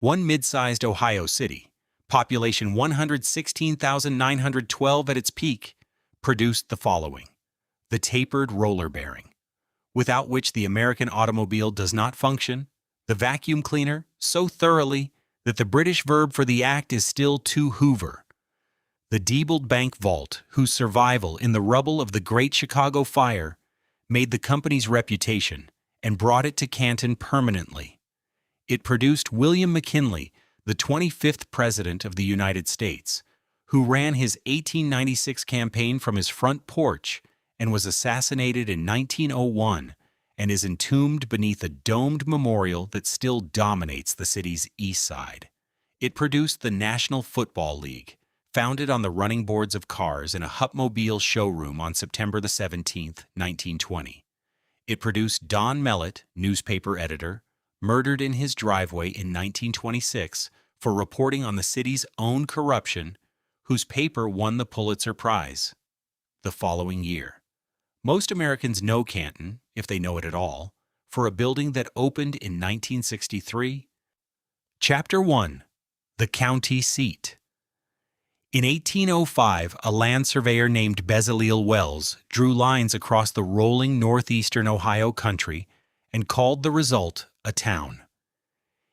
One mid-sized Ohio city, population 116,912 at its peak, produced the following: the tapered roller bearing, without which the American automobile does not function; the vacuum cleaner, so thoroughly that the British verb for the act is still to hoover; the Diebold Bank vault, whose survival in the rubble of the Great Chicago Fire made the company's reputation and brought it to Canton permanently. It produced William McKinley, the 25th President of the United States, who ran his 1896 campaign from his front porch and was assassinated in 1901 and is entombed beneath a domed memorial that still dominates the city's east side. It produced the National Football League, founded on the running boards of cars in a Hupmobile showroom on September the 17th, 1920. It produced Don Mellett, newspaper editor, murdered in his driveway in 1926 for reporting on the city's own corruption, whose paper won the Pulitzer Prize the following year. Most Americans know Canton, if they know it at all, for a building that opened in 1963. Chapter 1. The County Seat. In 1805, a land surveyor named Bezaleel Wells drew lines across the rolling northeastern Ohio country and called the result a town.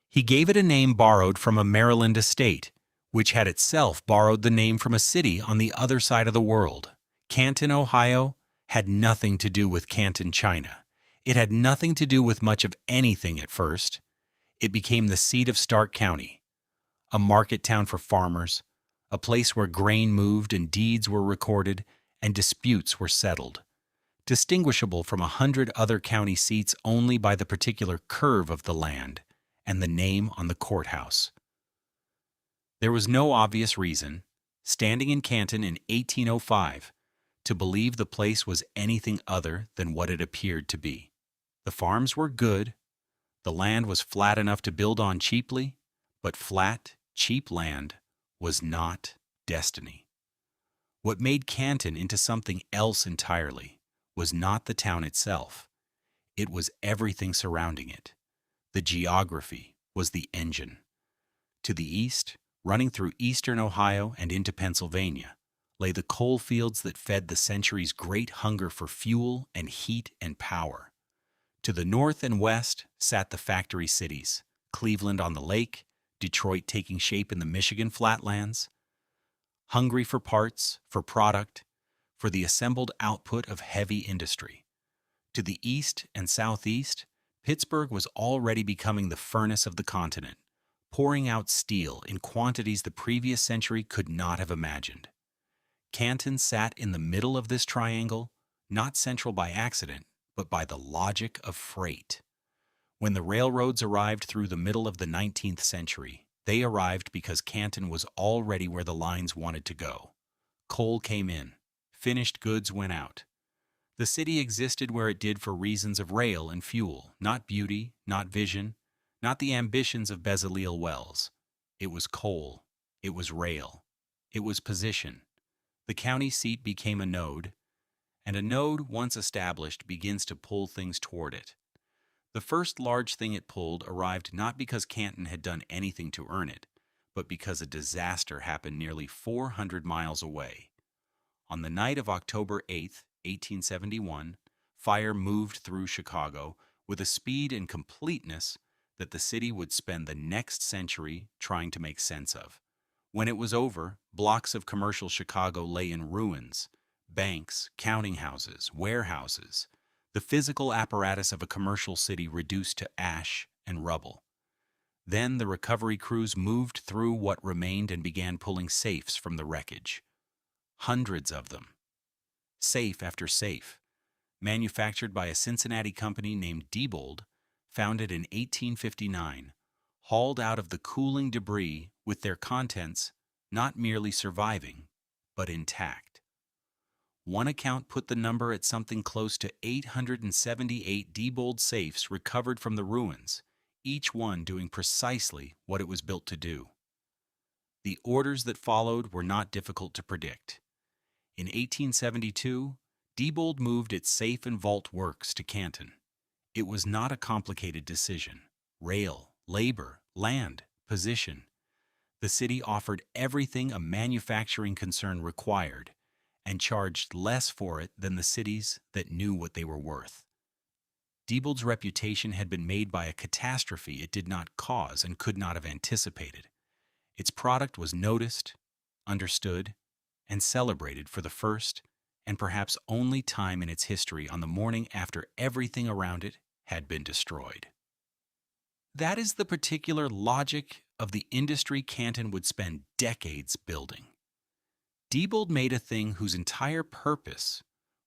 He gave it a name borrowed from a Maryland estate, which had itself borrowed the name from a city on the other side of the world. Canton, Ohio, had nothing to do with Canton, China. It had nothing to do with much of anything at first. It became the seat of Stark County, a market town for farmers, a place where grain moved and deeds were recorded and disputes were settled, distinguishable from 100 other county seats only by the particular curve of the land and the name on the courthouse. There was no obvious reason, standing in Canton in 1805, to believe the place was anything other than what it appeared to be. The farms were good, the land was flat enough to build on cheaply, but flat, cheap land was not destiny. What made Canton into something else entirely was not the town itself. It was everything surrounding it. The geography was the engine. To the east, running through eastern Ohio and into Pennsylvania, lay the coal fields that fed the century's great hunger for fuel and heat and power. To the north and west sat the factory cities, Cleveland on the lake, Detroit taking shape in the Michigan flatlands, hungry for parts, for product, for the assembled output of heavy industry. To the east and southeast, Pittsburgh was already becoming the furnace of the continent, pouring out steel in quantities the previous century could not have imagined. Canton sat in the middle of this triangle, not central by accident, but by the logic of freight. When the railroads arrived through the middle of the 19th century, they arrived because Canton was already where the lines wanted to go. Coal came in. Finished goods went out. The city existed where it did for reasons of rail and fuel, not beauty, not vision, not the ambitions of Bezaleel Wells. It was coal. It was rail. It was position. The county seat became a node, and a node, once established, begins to pull things toward it. The first large thing it pulled arrived not because Canton had done anything to earn it, but because a disaster happened nearly 400 miles away. On the night of October 8, 1871, fire moved through Chicago with a speed and completeness that the city would spend the next century trying to make sense of. When it was over, blocks of commercial Chicago lay in ruins: banks, counting houses, warehouses, the physical apparatus of a commercial city reduced to ash and rubble. Then the recovery crews moved through what remained and began pulling safes from the wreckage. Hundreds of them. Safe after safe, manufactured by a Cincinnati company named Diebold, founded in 1859, hauled out of the cooling debris with their contents not merely surviving, but intact. One account put the number at something close to 878 Diebold safes recovered from the ruins, each one doing precisely what it was built to do. The orders that followed were not difficult to predict. In 1872, Diebold moved its safe and vault works to Canton. It was not a complicated decision. Rail, labor, land, Position. The city offered everything a manufacturing concern required and charged less for it than the cities that knew what they were worth. Diebold's reputation had been made by a catastrophe it did not cause and could not have anticipated. Its product was noticed, understood, and celebrated for the first and perhaps only time in its history on the morning after everything around it had been destroyed. That is the particular logic of the industry Canton would spend decades building. Diebold made a thing whose entire purpose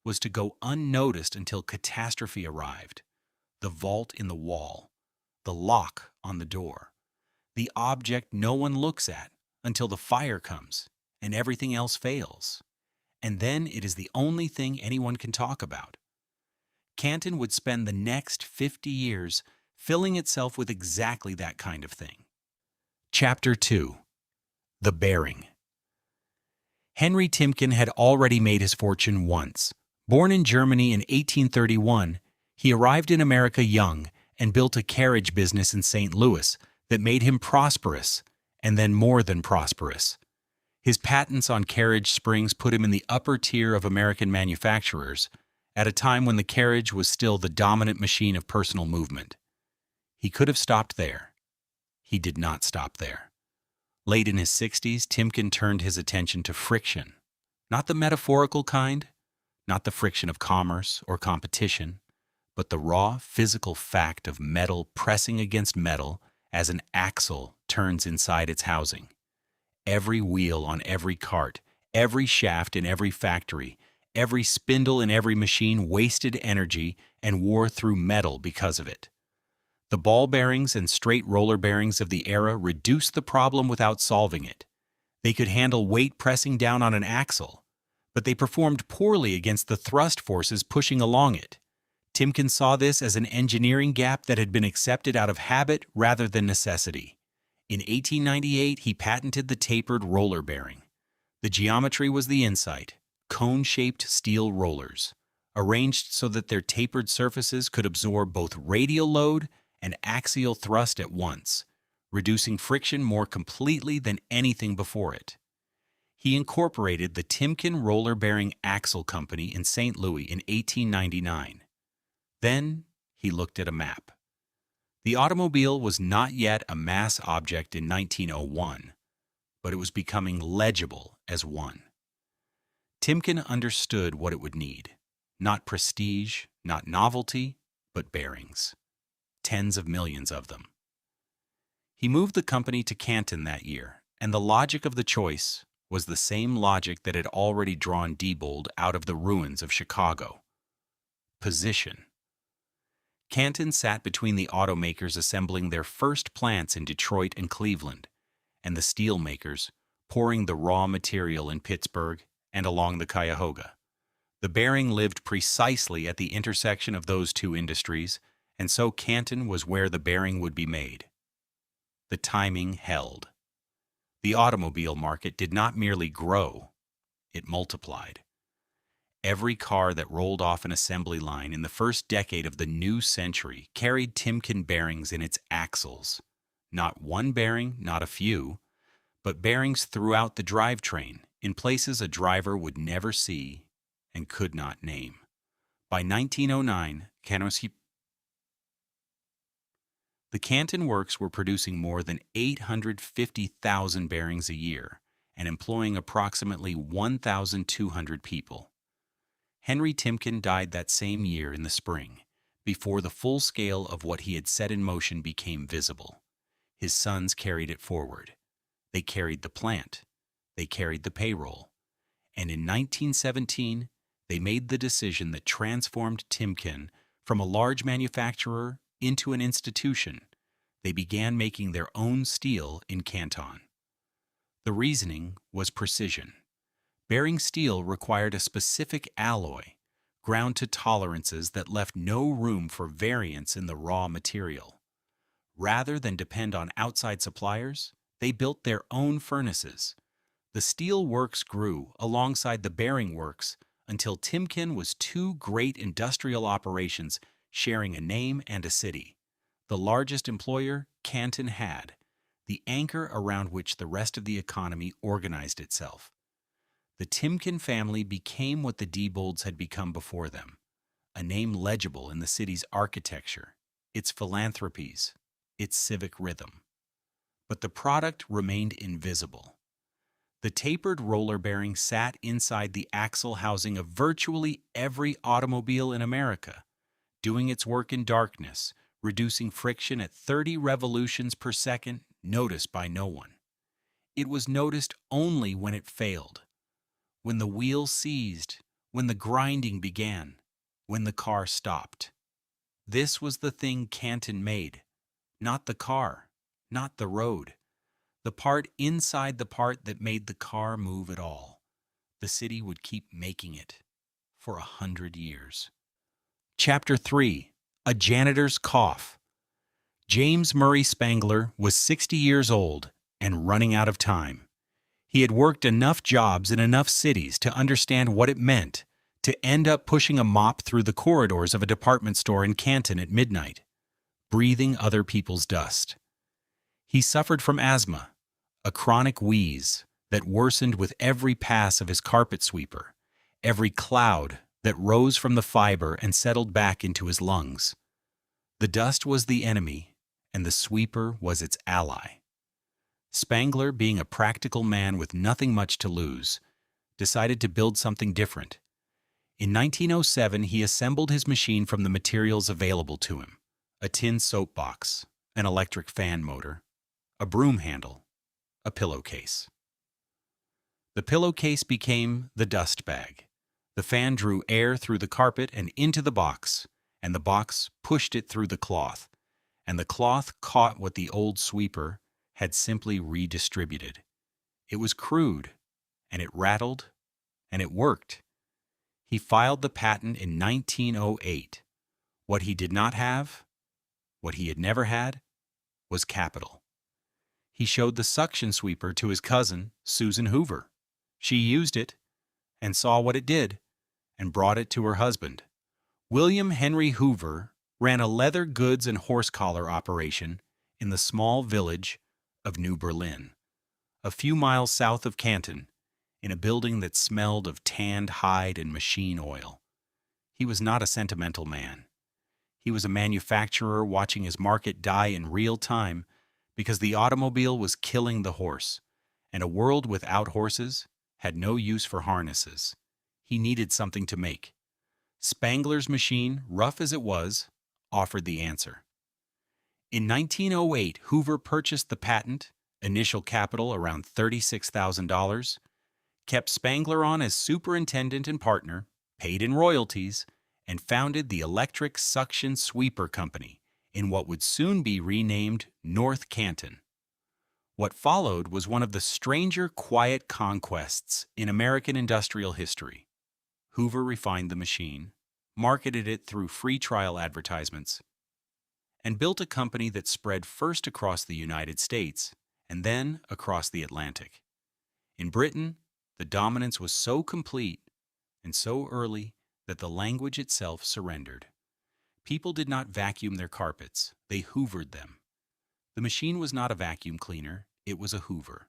was to go unnoticed until catastrophe arrived. The vault in the wall, the lock on the door, the object no one looks at until the fire comes and everything else fails. And then it is the only thing anyone can talk about. Canton would spend the next 50 years filling itself with exactly that kind of thing. Chapter 2. The Bearing. Henry Timken had already made his fortune once. Born in Germany in 1831, he arrived in America young and built a carriage business in St. Louis that made him prosperous, and then more than prosperous. His patents on carriage springs put him in the upper tier of American manufacturers at a time when the carriage was still the dominant machine of personal movement. He could have stopped there. He did not stop there. Late in his 60s, Timken turned his attention to friction. Not the metaphorical kind, not the friction of commerce or competition, but the raw physical fact of metal pressing against metal as an axle turns inside its housing. Every wheel on every cart, every shaft in every factory, every spindle in every machine wasted energy and wore through metal because of it. The ball bearings and straight roller bearings of the era reduced the problem without solving it. They could handle weight pressing down on an axle, but they performed poorly against the thrust forces pushing along it. Timken saw this as an engineering gap that had been accepted out of habit rather than necessity. In 1898, he patented the tapered roller bearing. The geometry was the insight: cone-shaped steel rollers, arranged so that their tapered surfaces could absorb both radial load and axial thrust at once, reducing friction more completely than anything before it. He incorporated the Timken Roller Bearing Axle Company in St. Louis in 1899. Then he looked at a map. The automobile was not yet a mass object in 1901, but it was becoming legible as one. Timken understood what it would need: not prestige, not novelty, but bearings. Tens of millions of them. He moved the company to Canton that year, and the logic of the choice was the same logic that had already drawn Diebold out of the ruins of Chicago. Position. Canton sat between the automakers assembling their first plants in Detroit and Cleveland, and the steel makers pouring the raw material in Pittsburgh and along the Cuyahoga. The bearing lived precisely at the intersection of those two industries, and so Canton was where the bearing would be made. The timing held. The automobile market did not merely grow, it multiplied. Every car that rolled off an assembly line in the first decade of the new century carried Timken bearings in its axles. Not one bearing, not a few, but bearings throughout the drivetrain, in places a driver would never see and could not name. By 1909, the Canton works were producing more than 850,000 bearings a year and employing approximately 1,200 people. Henry Timken died that same year in the spring, before the full scale of what he had set in motion became visible. His sons carried it forward. They carried the plant. They carried the payroll. And in 1917, they made the decision that transformed Timken from a large manufacturer into an institution. They began making their own steel in Canton. The reasoning was precision. Bearing steel required a specific alloy, ground to tolerances that left no room for variance in the raw material. Rather than depend on outside suppliers, they built their own furnaces. The steel works grew alongside the bearing works until Timken was two great industrial operations sharing a name and a city. The largest employer Canton had. the anchor around which the rest of the economy organized itself. The Timken family became what the Diebold's had become before them, a name legible in the city's architecture, its philanthropies, its civic rhythm. But the product remained invisible. The tapered roller bearing sat inside the axle housing of virtually every automobile in America, doing its work in darkness, reducing friction at 30 revolutions per second, noticed by no one. It was noticed only when it failed, when the wheel seized, when the grinding began, when the car stopped. This was the thing Canton made, not the car, not the road. The part inside the part that made the car move at all. The city would keep making it for 100 years. Chapter 3. A Janitor's Cough. James Murray Spangler was 60 years old and running out of time. He had worked enough jobs in enough cities to understand what it meant to end up pushing a mop through the corridors of a department store in Canton at midnight, breathing other people's dust. He suffered from asthma, a chronic wheeze that worsened with every pass of his carpet sweeper, every cloud that rose from the fiber and settled back into his lungs. The dust was the enemy, and the sweeper was its ally. Spangler, being a practical man with nothing much to lose, decided to build something different. In 1907, he assembled his machine from the materials available to him: a tin soapbox, an electric fan motor, a broom handle, a pillowcase. The pillowcase became the dust bag. The fan drew air through the carpet and into the box, and the box pushed it through the cloth, and the cloth caught what the old sweeper had simply redistributed. It was crude, and it rattled, and it worked. He filed the patent in 1908. What he did not have, what he had never had, was capital. He showed the suction sweeper to his cousin, Susan Hoover. She used it and saw what it did and brought it to her husband. William Henry Hoover ran a leather goods and horse collar operation in the small village of New Berlin, a few miles south of Canton, in a building that smelled of tanned hide and machine oil. He was not a sentimental man. He was a manufacturer watching his market die in real time because the automobile was killing the horse, and a world without horses had no use for harnesses. He needed something to make. Spangler's machine, rough as it was, offered the answer. In 1908, Hoover purchased the patent, initial capital around $36,000, kept Spangler on as superintendent and partner, paid in royalties, and founded the Electric Suction Sweeper Company in what would soon be renamed North Canton. What followed was one of the stranger quiet conquests in American industrial history. Hoover refined the machine, marketed it through free trial advertisements, and built a company that spread first across the United States and then across the Atlantic. In Britain, the dominance was so complete and so early that the language itself surrendered. People did not vacuum their carpets, they hoovered them. The machine was not a vacuum cleaner, it was a hoover.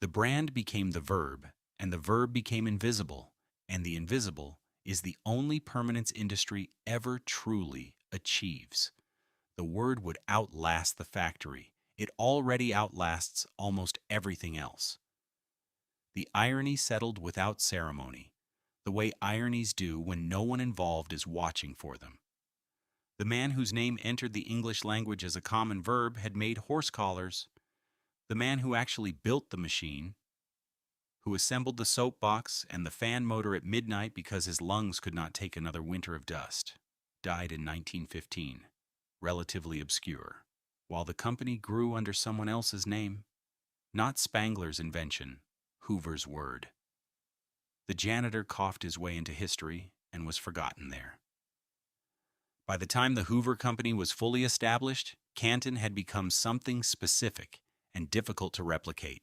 The brand became the verb, and the verb became invisible, and the invisible is the only permanence industry ever truly achieves. The word would outlast the factory. It already outlasts almost everything else. The irony settled without ceremony, the way ironies do when no one involved is watching for them. The man whose name entered the English language as a common verb had made horse collars. The man who actually built the machine, who assembled the soapbox and the fan motor at midnight because his lungs could not take another winter of dust, died in 1915, relatively obscure, while the company grew under someone else's name. Not Spangler's invention, Hoover's word. The janitor coughed his way into history and was forgotten there. By the time the Hoover Company was fully established, Canton had become something specific and difficult to replicate.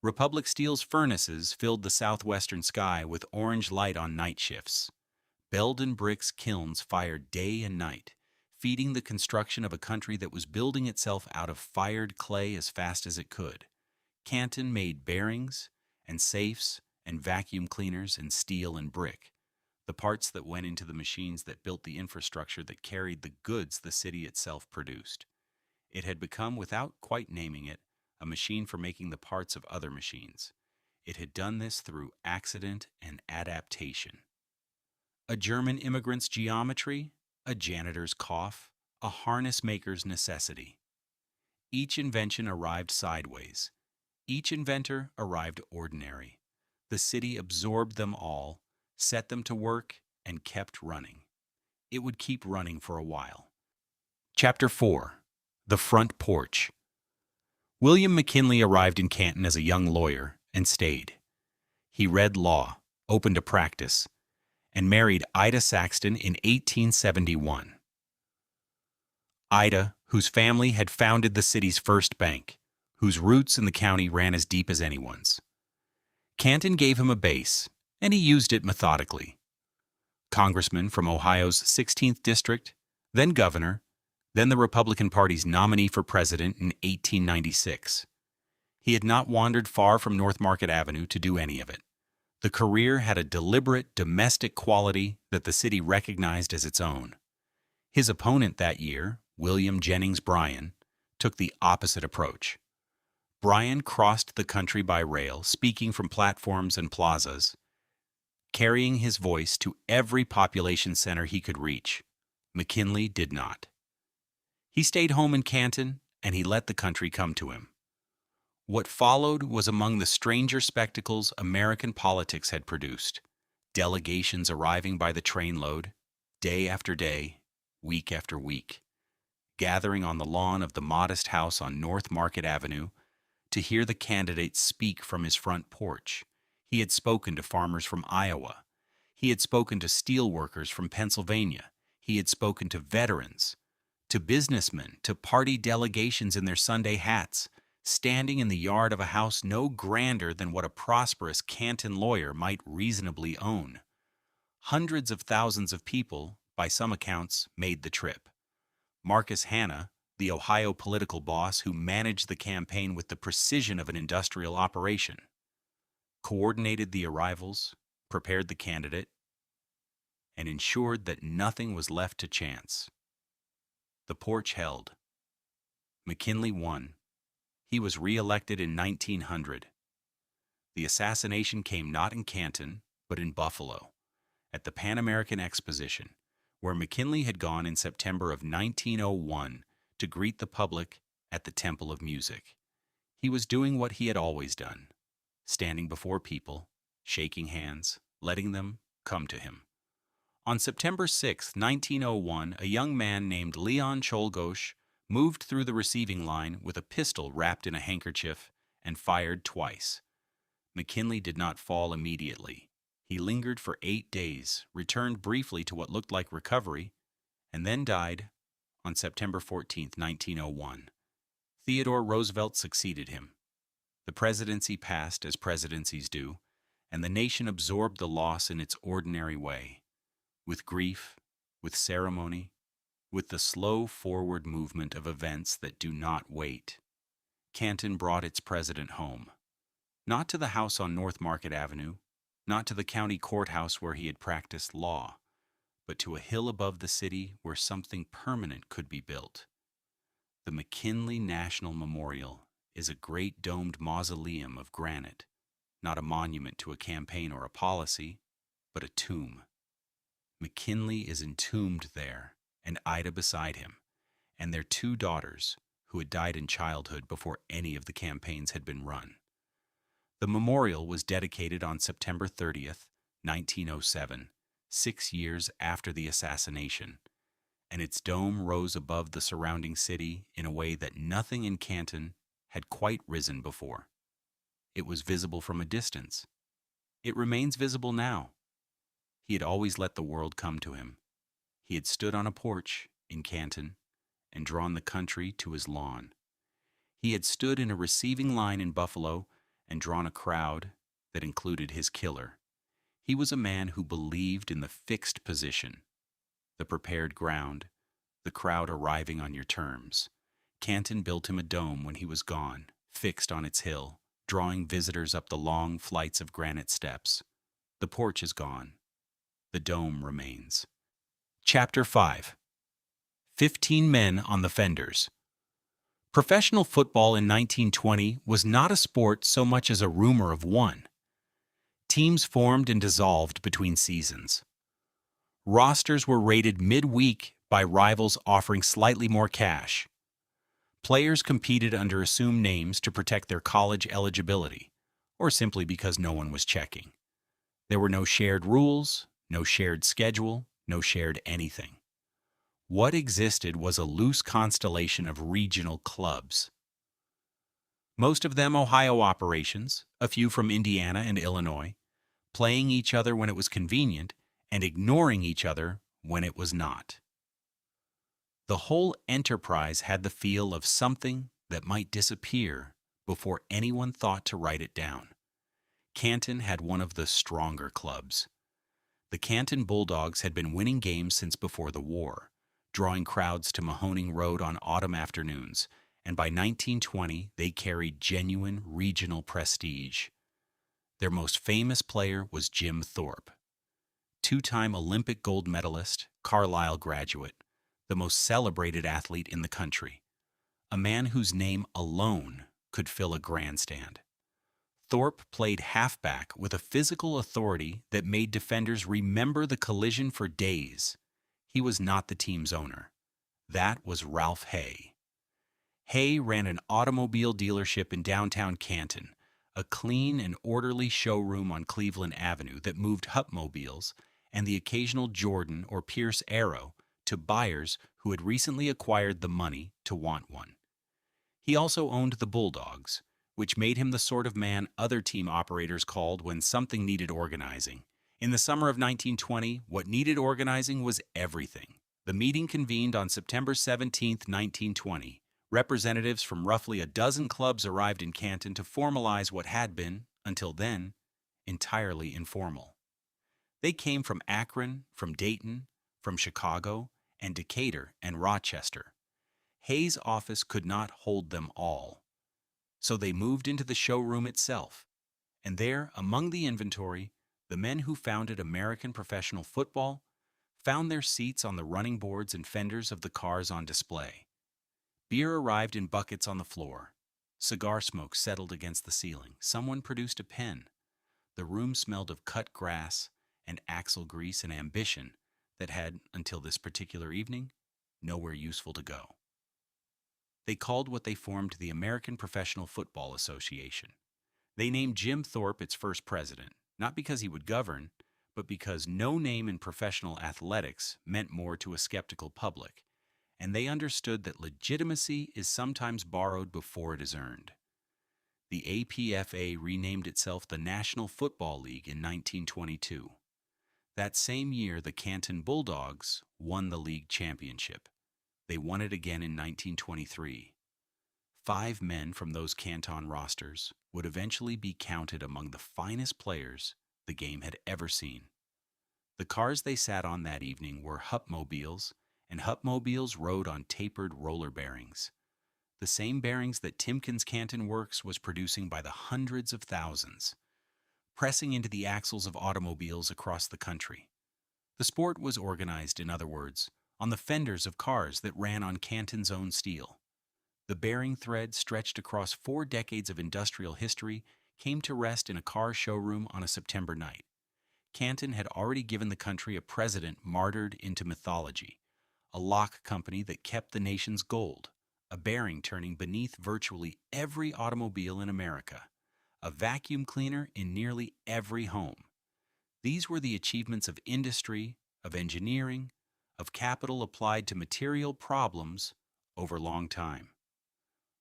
Republic Steel's furnaces filled the southwestern sky with orange light on night shifts. Belden Brick's kilns fired day and night, feeding the construction of a country that was building itself out of fired clay as fast as it could. Canton made bearings and safes and vacuum cleaners and steel and brick, the parts that went into the machines that built the infrastructure that carried the goods the city itself produced. It had become, without quite naming it, a machine for making the parts of other machines. It had done this through accident and adaptation. A German immigrant's geometry, a janitor's cough, a harness maker's necessity. Each invention arrived sideways. Each inventor arrived ordinary. The city absorbed them all, set them to work, and kept running. It would keep running for a while. Chapter 4. The Front Porch. William McKinley arrived in Canton as a young lawyer and stayed. He read law, opened a practice, and married Ida Saxton in 1871. Ida, whose family had founded the city's first bank, whose roots in the county ran as deep as anyone's. Canton gave him a base, and he used it methodically. Congressman from Ohio's 16th District, then governor, then the Republican Party's nominee for president in 1896. He had not wandered far from North Market Avenue to do any of it. The career had a deliberate, domestic quality that the city recognized as its own. His opponent that year, William Jennings Bryan, took the opposite approach. Bryan crossed the country by rail, speaking from platforms and plazas, carrying his voice to every population center he could reach. McKinley did not. He stayed home in Canton, and he let the country come to him. What followed was among the stranger spectacles American politics had produced. Delegations arriving by the trainload, day after day, week after week, gathering on the lawn of the modest house on North Market Avenue to hear the candidate speak from his front porch. He had spoken to farmers from Iowa. He had spoken to steel workers from Pennsylvania. He had spoken to veterans, to businessmen, to party delegations in their Sunday hats, standing in the yard of a house no grander than what a prosperous Canton lawyer might reasonably own. Hundreds of thousands of people, by some accounts, made the trip. Marcus Hanna, the Ohio political boss who managed the campaign with the precision of an industrial operation, coordinated the arrivals, prepared the candidate, and ensured that nothing was left to chance. The porch held. McKinley won. He was re-elected in 1900. The assassination came not in Canton, but in Buffalo, at the Pan American Exposition, where McKinley had gone in September of 1901 to greet the public at the Temple of Music. He was doing what he had always done, standing before people, shaking hands, letting them come to him. On September 6, 1901, a young man named Leon Czolgosz moved through the receiving line with a pistol wrapped in a handkerchief and fired twice. McKinley did not fall immediately. He lingered for 8 days, returned briefly to what looked like recovery, and then died on September 14, 1901. Theodore Roosevelt succeeded him. The presidency passed as presidencies do, and the nation absorbed the loss in its ordinary way, with grief, with ceremony, with the slow forward movement of events that do not wait. Canton brought its president home, not to the house on North Market Avenue, not to the county courthouse where he had practiced law, but to a hill above the city where something permanent could be built. The McKinley National Memorial is a great domed mausoleum of granite, not a monument to a campaign or a policy, but a tomb. McKinley is entombed there, and Ida beside him, and their 2 daughters, who had died in childhood before any of the campaigns had been run. The memorial was dedicated on September 30th, 1907, 6 years after the assassination, and its dome rose above the surrounding city in a way that nothing in Canton had quite risen before. It was visible from a distance. It remains visible now. He had always let the world come to him. He had stood on a porch in Canton and drawn the country to his lawn. He had stood in a receiving line in Buffalo and drawn a crowd that included his killer. He was a man who believed in the fixed position, the prepared ground, the crowd arriving on your terms. Canton built him a dome when he was gone, fixed on its hill, drawing visitors up the long flights of granite steps. The porch is gone. The dome remains. Chapter 5. 15 Men on the Fenders. Professional football in 1920 was not a sport so much as a rumor of one. Teams formed and dissolved between seasons. Rosters were rated midweek by rivals offering slightly more cash. Players competed under assumed names to protect their college eligibility, or simply because no one was checking. There were no shared rules, no shared schedule, no shared anything. What existed was a loose constellation of regional clubs. Most of them Ohio operations, a few from Indiana and Illinois, playing each other when it was convenient and ignoring each other when it was not. The whole enterprise had the feel of something that might disappear before anyone thought to write it down. Canton had one of the stronger clubs. The Canton Bulldogs had been winning games since before the war, drawing crowds to Mahoning Road on autumn afternoons, and by 1920 they carried genuine regional prestige. Their most famous player was Jim Thorpe, two-time Olympic gold medalist, Carlisle graduate, the most celebrated athlete in the country, a man whose name alone could fill a grandstand. Thorpe played halfback with a physical authority that made defenders remember the collision for days. He was not the team's owner. That was Ralph Hay. Hay ran an automobile dealership in downtown Canton, a clean and orderly showroom on Cleveland Avenue that moved Hupmobiles and the occasional Jordan or Pierce Arrow to buyers who had recently acquired the money to want one. He also owned the Bulldogs, which made him the sort of man other team operators called when something needed organizing. In the summer of 1920, what needed organizing was everything. The meeting convened on September 17, 1920. Representatives from roughly a dozen clubs arrived in Canton to formalize what had been, until then, entirely informal. They came from Akron, from Dayton, from Chicago, and Decatur and Rochester. Hay's office could not hold them all. So they moved into the showroom itself, and there, among the inventory, the men who founded American professional football found their seats on the running boards and fenders of the cars on display. Beer arrived in buckets on the floor. Cigar smoke settled against the ceiling. Someone produced a pen. The room smelled of cut grass and axle grease and ambition that had, until this particular evening, nowhere useful to go. They called what they formed the American Professional Football Association. They named Jim Thorpe its first president, not because he would govern, but because no name in professional athletics meant more to a skeptical public, and they understood that legitimacy is sometimes borrowed before it is earned. The APFA renamed itself the National Football League in 1922. That same year, the Canton Bulldogs won the league championship. They won it again in 1923. 5 men from those Canton rosters would eventually be counted among the finest players the game had ever seen. The cars they sat on that evening were Hupmobiles, and Hupmobiles rode on tapered roller bearings, the same bearings that Timken's Canton Works was producing by the hundreds of thousands, pressing into the axles of automobiles across the country. The sport was organized, in other words, on the fenders of cars that ran on Canton's own steel. The bearing thread, stretched across 4 decades of industrial history, came to rest in a car showroom on a September night. Canton had already given the country a president martyred into mythology, a lock company that kept the nation's gold, a bearing turning beneath virtually every automobile in America, a vacuum cleaner in nearly every home. These were the achievements of industry, of engineering, of capital applied to material problems over long time.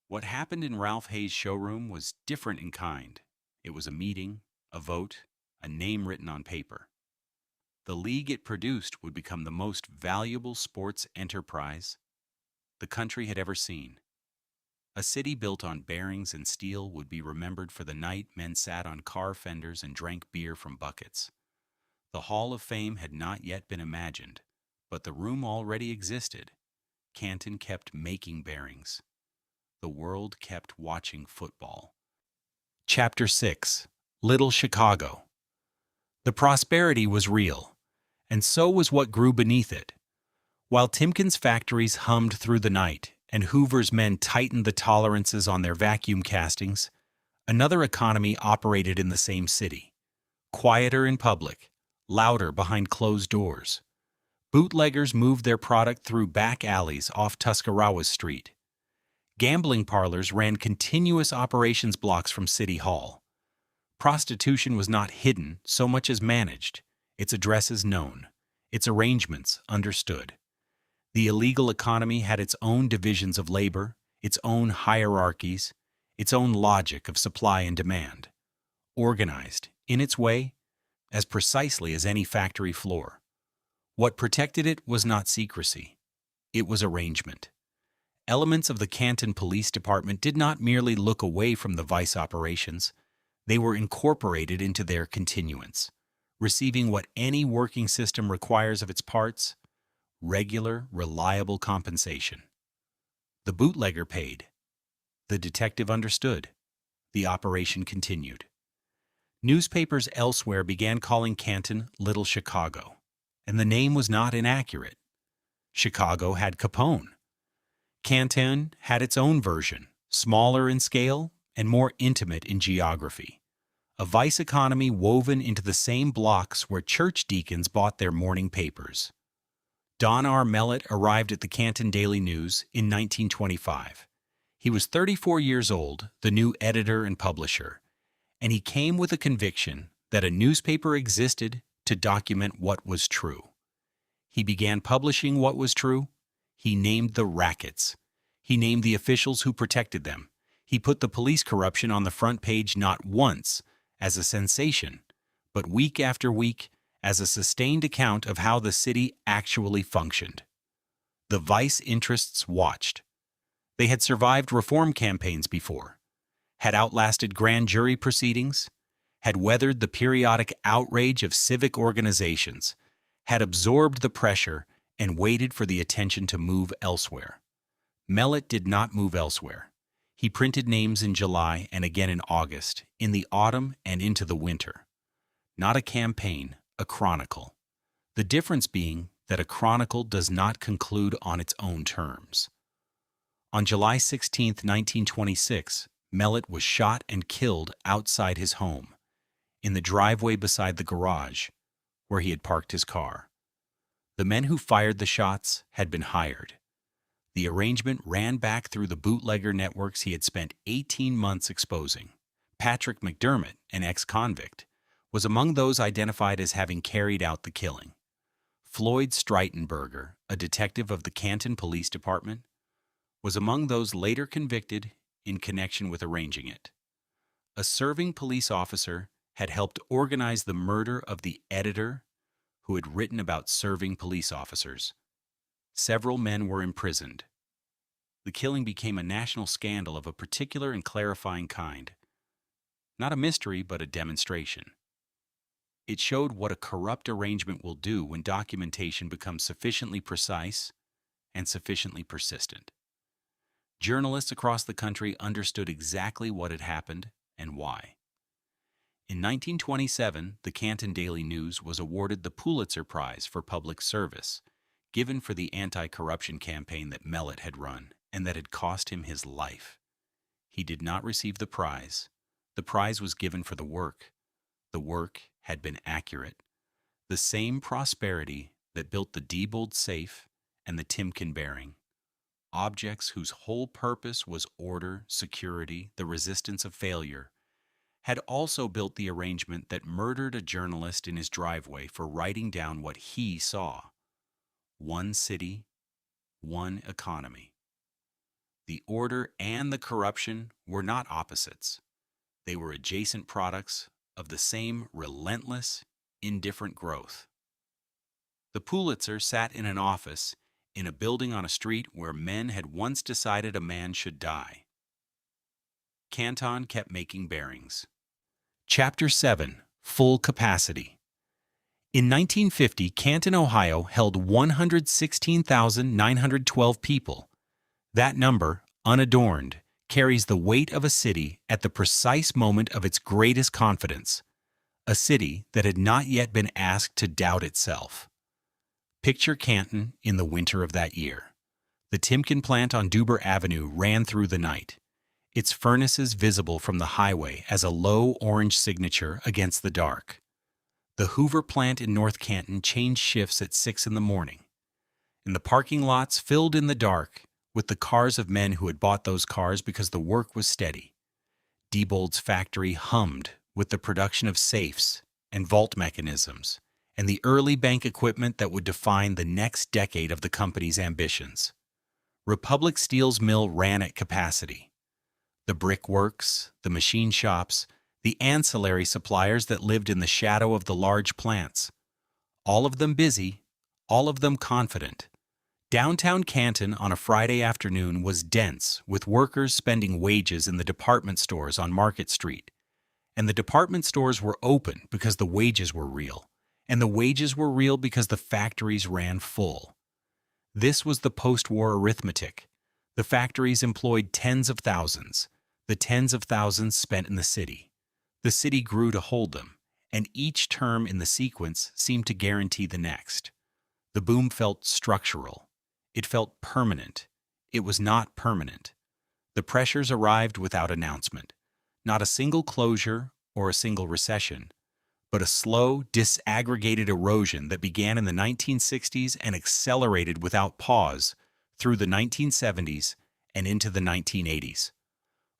What happened in Ralph Hay's showroom was different in kind. It was a meeting, a vote, a name written on paper. The league it produced would become the most valuable sports enterprise the country had ever seen. A city built on bearings and steel would be remembered for the night men sat on car fenders and drank beer from buckets. The Hall of Fame had not yet been imagined, but the room already existed, Canton kept making bearings. The world kept watching football. Chapter 6. Little Chicago. The prosperity was real, and so was what grew beneath it. While Timken's factories hummed through the night and Hoover's men tightened the tolerances on their vacuum castings, another economy operated in the same city. Quieter in public, louder behind closed doors. Bootleggers moved their product through back alleys off Tuscarawas Street. Gambling parlors ran continuous operations blocks from City Hall. Prostitution was not hidden so much as managed, its addresses known, its arrangements understood. The illegal economy had its own divisions of labor, its own hierarchies, its own logic of supply and demand, organized, in its way, as precisely as any factory floor. What protected it was not secrecy. It was arrangement. Elements of the Canton Police Department did not merely look away from the vice operations. They were incorporated into their continuance, receiving what any working system requires of its parts: regular, reliable compensation. The bootlegger paid. The detective understood. The operation continued. Newspapers elsewhere began calling Canton Little Chicago, and the name was not inaccurate. Chicago had Capone. Canton had its own version, smaller in scale and more intimate in geography. A vice economy woven into the same blocks where church deacons bought their morning papers. Don R. Mellett arrived at the Canton Daily News in 1925. He was 34 years old, the new editor and publisher, and he came with a conviction that a newspaper existed to document what was true. He began publishing what was true. He named the rackets. He named the officials who protected them. He put the police corruption on the front page not once as a sensation, but week after week as a sustained account of how the city actually functioned. The vice interests watched. They had survived reform campaigns before, had outlasted grand jury proceedings, had weathered the periodic outrage of civic organizations, had absorbed the pressure and waited for the attention to move elsewhere. Mellett did not move elsewhere. He printed names in July and again in August, in the autumn and into the winter. Not a campaign, a chronicle. The difference being that a chronicle does not conclude on its own terms. On July 16, 1926, Mellett was shot and killed outside his home, in the driveway beside the garage, where he had parked his car. The men who fired the shots had been hired. The arrangement ran back through the bootlegger networks he had spent 18 months exposing. Patrick McDermott, an ex-convict, was among those identified as having carried out the killing. Floyd Streitenberger, a detective of the Canton Police Department, was among those later convicted in connection with arranging it. A serving police officer had helped organize the murder of the editor who had written about serving police officers. Several men were imprisoned. The killing became a national scandal of a particular and clarifying kind. Not a mystery, but a demonstration. It showed what a corrupt arrangement will do when documentation becomes sufficiently precise and sufficiently persistent. Journalists across the country understood exactly what had happened and why. In 1927, the Canton Daily News was awarded the Pulitzer Prize for Public Service, given for the anti-corruption campaign that Mellett had run and that had cost him his life. He did not receive the prize. The prize was given for the work. The work had been accurate. The same prosperity that built the Diebold safe and the Timken bearing. Objects whose whole purpose was order, security, the resistance of failure, had also built the arrangement that murdered a journalist in his driveway for writing down what he saw. One city, one economy. The order and the corruption were not opposites. They were adjacent products of the same relentless, indifferent growth. The Pulitzer sat in an office in a building on a street where men had once decided a man should die. Canton kept making bearings. Chapter 7. Full Capacity. In 1950, Canton, Ohio held 116,912 people. That number, unadorned, carries the weight of a city at the precise moment of its greatest confidence, a city that had not yet been asked to doubt itself. Picture Canton in the winter of that year. The Timken plant on Duber Avenue ran through the night, its furnaces visible from the highway as a low orange signature against the dark. The Hoover plant in North Canton changed shifts at 6 in the morning, and the parking lots filled in the dark with the cars of men who had bought those cars because the work was steady. Diebold's factory hummed with the production of safes and vault mechanisms and the early bank equipment that would define the next decade of the company's ambitions. Republic Steel's mill ran at capacity. The brickworks, the machine shops, the ancillary suppliers that lived in the shadow of the large plants, all of them busy, all of them confident. Downtown Canton on a Friday afternoon was dense with workers spending wages in the department stores on Market Street. And the department stores were open because the wages were real, and the wages were real because the factories ran full. This was the post-war arithmetic. The factories employed tens of thousands. The tens of thousands spent in the city. The city grew to hold them, and each term in the sequence seemed to guarantee the next. The boom felt structural. It felt permanent. It was not permanent. The pressures arrived without announcement. Not a single closure or a single recession, but a slow, disaggregated erosion that began in the 1960s and accelerated without pause through the 1970s and into the 1980s.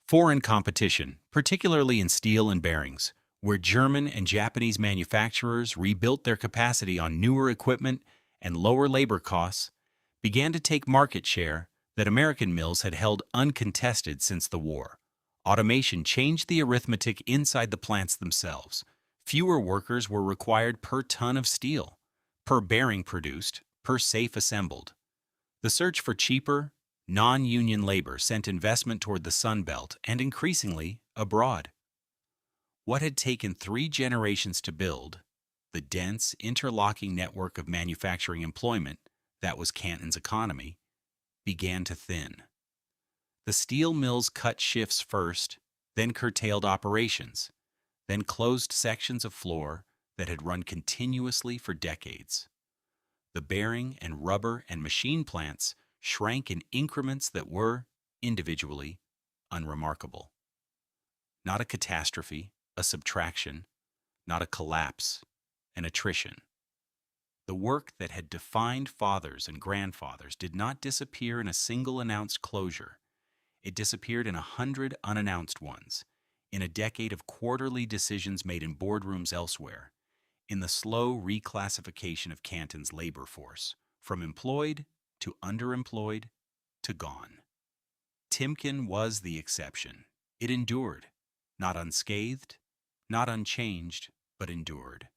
Foreign competition, particularly in steel and bearings, where German and Japanese manufacturers rebuilt their capacity on newer equipment and lower labor costs, began to take market share that American mills had held uncontested since the war. Automation changed the arithmetic inside the plants themselves. Fewer workers were required per ton of steel, per bearing produced, per safe assembled. The search for cheaper, non-union labor sent investment toward the Sun Belt and increasingly abroad. What had taken 3 generations to build, the dense, interlocking network of manufacturing employment that was Canton's economy, began to thin. The steel mills cut shifts first, then curtailed operations, then closed sections of floor that had run continuously for decades. The bearing and rubber and machine plants shrank in increments that were, individually, unremarkable. Not a catastrophe, a subtraction, not a collapse, an attrition. The work that had defined fathers and grandfathers did not disappear in a single announced closure. It disappeared in 100 unannounced ones, in a decade of quarterly decisions made in boardrooms elsewhere, in the slow reclassification of Canton's labor force, from employed to underemployed to gone. Timken was the exception. It endured, not unscathed, not unchanged, but endured.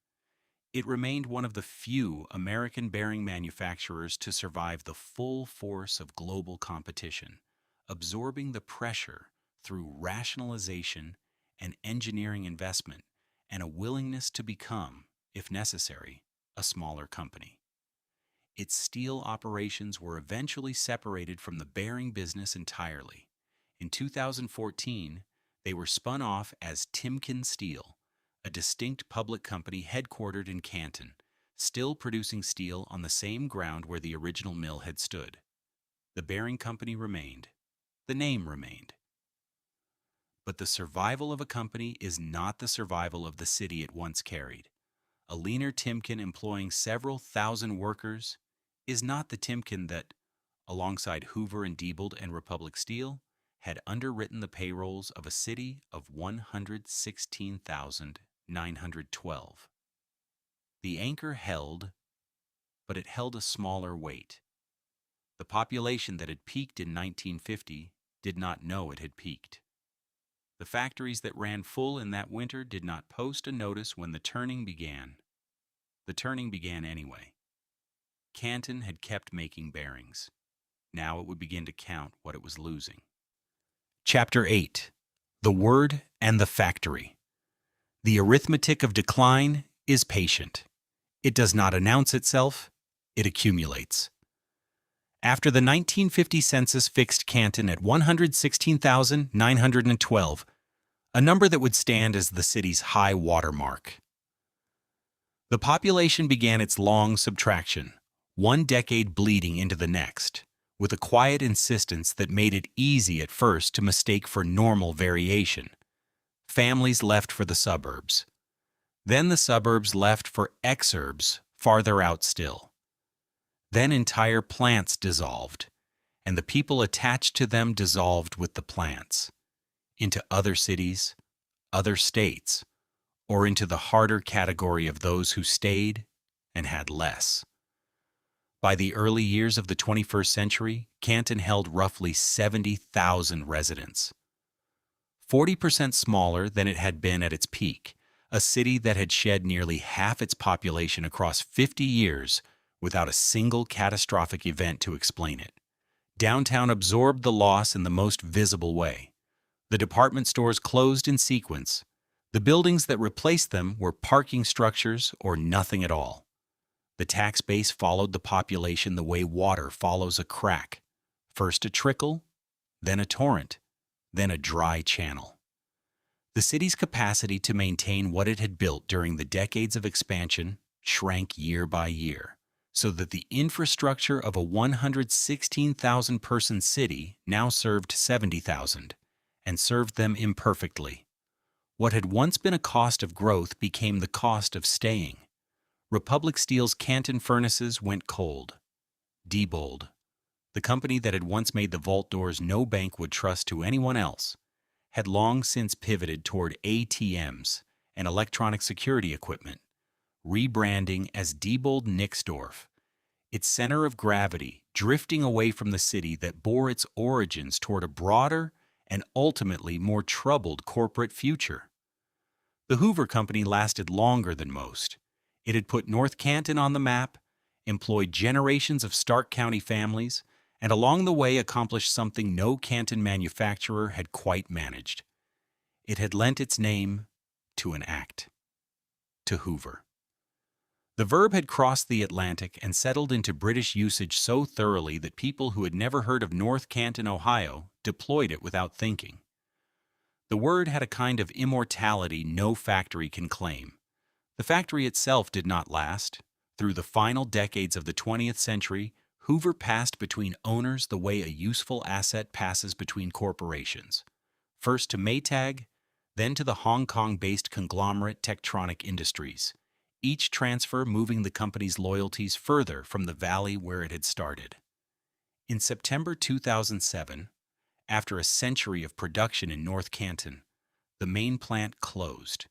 It remained one of the few American bearing manufacturers to survive the full force of global competition, absorbing the pressure through rationalization and engineering investment and a willingness to become, if necessary, a smaller company. Its steel operations were eventually separated from the bearing business entirely. In 2014, they were spun off as Timken Steel, a distinct public company headquartered in Canton, still producing steel on the same ground where the original mill had stood. The bearing company remained. The name remained. But the survival of a company is not the survival of the city it once carried. A leaner Timken employing several thousand workers is not the Timken that, alongside Hoover and Diebold and Republic Steel, had underwritten the payrolls of a city of 116,912. The anchor held, but it held a smaller weight. The population that had peaked in 1950 did not know it had peaked. The factories that ran full in that winter did not post a notice when the turning began. The turning began anyway. Canton had kept making bearings. Now it would begin to count what it was losing. Chapter 8. The Word and the Factory. The arithmetic of decline is patient. It does not announce itself, it accumulates. After the 1950 census fixed Canton at 116,912, a number that would stand as the city's high water mark. The population began its long subtraction, one decade bleeding into the next, with a quiet insistence that made it easy at first to mistake for normal variation. Families left for the suburbs. Then the suburbs left for exurbs farther out still. Then entire plants dissolved, and the people attached to them dissolved with the plants, into other cities, other states, or into the harder category of those who stayed and had less. By the early years of the 21st century, Canton held roughly 70,000 residents. 40% smaller than it had been at its peak, a city that had shed nearly half its population across 50 years without a single catastrophic event to explain it. Downtown absorbed the loss in the most visible way. The department stores closed in sequence. The buildings that replaced them were parking structures or nothing at all. The tax base followed the population the way water follows a crack, first a trickle, then a torrent, then a dry channel. The city's capacity to maintain what it had built during the decades of expansion shrank year by year, so that the infrastructure of a 116,000-person city now served 70,000, and served them imperfectly. What had once been a cost of growth became the cost of staying. Republic Steel's Canton furnaces went cold. Diebold, the company that had once made the vault doors no bank would trust to anyone else, had long since pivoted toward ATMs and electronic security equipment, rebranding as Diebold Nixdorf, its center of gravity drifting away from the city that bore its origins toward a broader and ultimately more troubled corporate future. The Hoover Company lasted longer than most. It had put North Canton on the map, employed generations of Stark County families, and along the way accomplished something no Canton manufacturer had quite managed. It had lent its name to an act, to Hoover. The verb had crossed the Atlantic and settled into British usage so thoroughly that people who had never heard of North Canton, Ohio, deployed it without thinking. The word had a kind of immortality no factory can claim. The factory itself did not last. Through the final decades of the 20th century, Hoover passed between owners the way a useful asset passes between corporations. First to Maytag, then to the Hong Kong-based conglomerate Tektronic Industries, each transfer moving the company's loyalties further from the valley where it had started. In September 2007, after a century of production in North Canton, the main plant closed.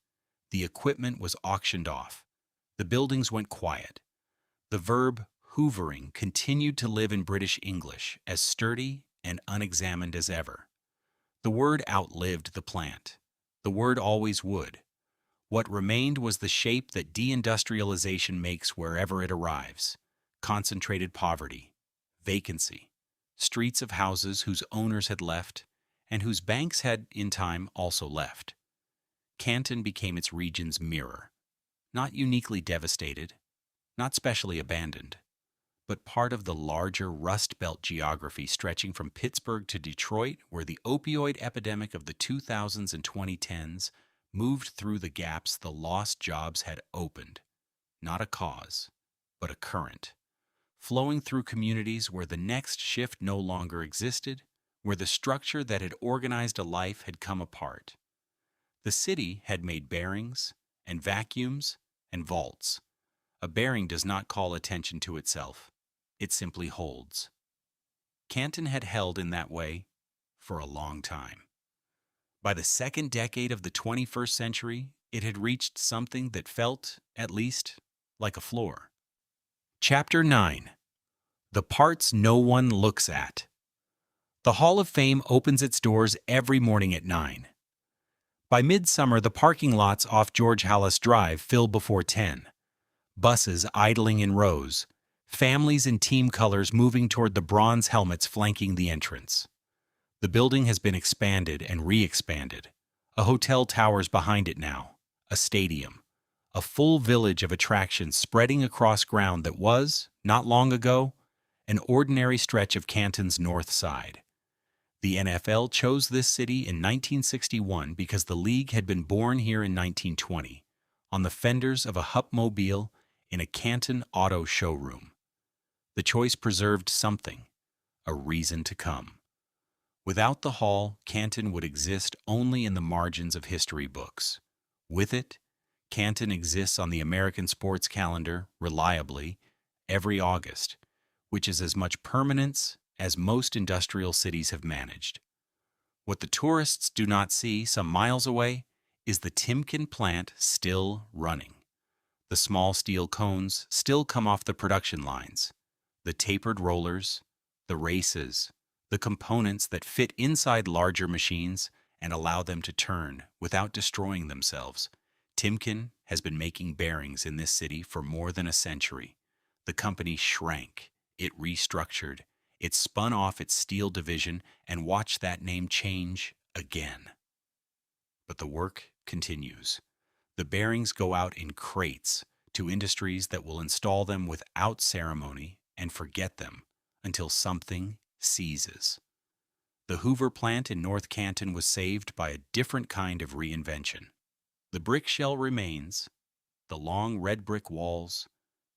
The equipment was auctioned off. The buildings went quiet. The verb hoovering continued to live in British English, as sturdy and unexamined as ever. The word outlived the plant. The word always would. What remained was the shape that deindustrialization makes wherever it arrives: concentrated poverty, vacancy, streets of houses whose owners had left and whose banks had, in time, also left. Canton became its region's mirror, not uniquely devastated, not specially abandoned, but part of the larger Rust Belt geography stretching from Pittsburgh to Detroit, where the opioid epidemic of the 2000s and 2010s moved through the gaps the lost jobs had opened, not a cause, but a current, flowing through communities where the next shift no longer existed, where the structure that had organized a life had come apart. The city had made bearings and vacuums and vaults. A bearing does not call attention to itself. It simply holds. Canton had held in that way for a long time. By the second decade of the 21st century, it had reached something that felt, at least, like a floor. Chapter 9. The Parts No One Looks At. The Hall of Fame opens its doors every morning at 9. By midsummer, the parking lots off George Hallis Drive fill before 10. Buses idling in rows, families in team colors moving toward the bronze helmets flanking the entrance. The building has been expanded and re-expanded. A hotel towers behind it now, a stadium, a full village of attractions spreading across ground that was, not long ago, an ordinary stretch of Canton's north side. The NFL chose this city in 1961 because the league had been born here in 1920, on the fenders of a Hupmobile in a Canton auto showroom. The choice preserved something, a reason to come. Without the hall, Canton would exist only in the margins of history books. With it, Canton exists on the American sports calendar, reliably, every August, which is as much permanence as most industrial cities have managed. What the tourists do not see some miles away is the Timken plant still running. The small steel cones still come off the production lines. The tapered rollers, the races, the components that fit inside larger machines and allow them to turn without destroying themselves. Timken has been making bearings in this city for more than a century. The company shrank, it restructured, it spun off its steel division and watched that name change again. But the work continues. The bearings go out in crates to industries that will install them without ceremony and forget them until something seizes. The Hoover plant in North Canton was saved by a different kind of reinvention. The brick shell remains, the long red brick walls,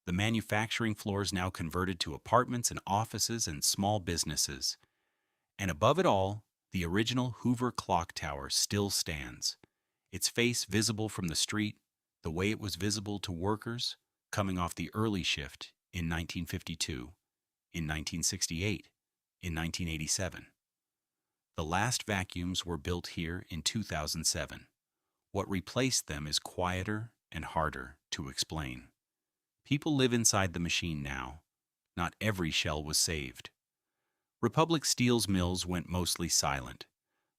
the manufacturing floors now converted to apartments and offices and small businesses. And above it all, the original Hoover clock tower still stands, its face visible from the street, the way it was visible to workers coming off the early shift in 1952, in 1968, in 1987. The last vacuums were built here in 2007. What replaced them is quieter and harder to explain. People live inside the machine now. Not every shell was saved. Republic Steel's mills went mostly silent.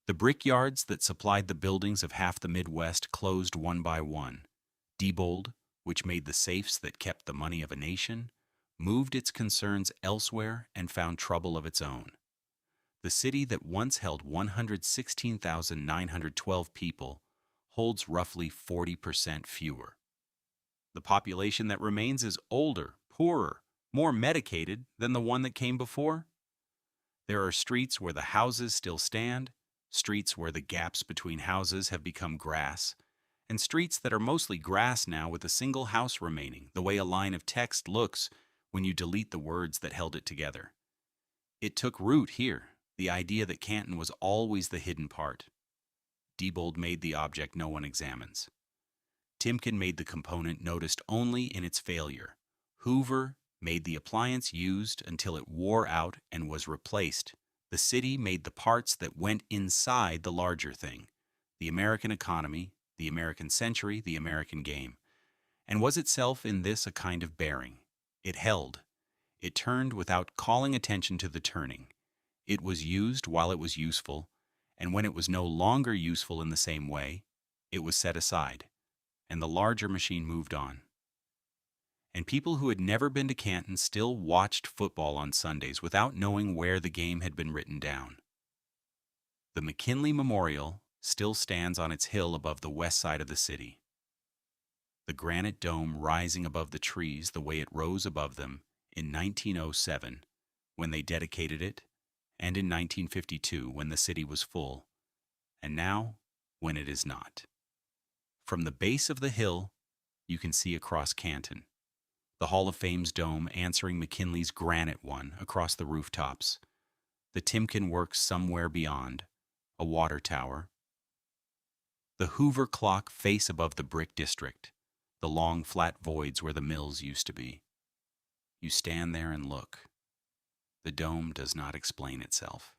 The brickyards that supplied the buildings of half the Midwest closed one by one. Diebold, which made the safes that kept the money of a nation, moved its concerns elsewhere and found trouble of its own. The city that once held 116,912 people holds roughly 40% fewer. The population that remains is older, poorer, more medicated than the one that came before. There are streets where the houses still stand, streets where the gaps between houses have become grass, and streets that are mostly grass now with a single house remaining, the way a line of text looks when you delete the words that held it together. It took root here, the idea that Canton was always the hidden part. Diebold made the object no one examines. Timken made the component noticed only in its failure. Hoover made the appliance used until it wore out and was replaced. The city made the parts that went inside the larger thing, the American economy, the American century, the American game, and was itself in this a kind of bearing. It held. It turned without calling attention to the turning. It was used while it was useful, and when it was no longer useful in the same way, it was set aside, and the larger machine moved on. And people who had never been to Canton still watched football on Sundays without knowing where the game had been written down. The McKinley Memorial still stands on its hill above the west side of the city. The granite dome rising above the trees the way it rose above them in 1907 when they dedicated it, and in 1952 when the city was full, and now when it is not. From the base of the hill, you can see across Canton, the Hall of Fame's dome answering McKinley's granite one across the rooftops, the Timken works somewhere beyond, a water tower, the Hoover clock face above the brick district, the long flat voids where the mills used to be. You stand there and look. The dome does not explain itself.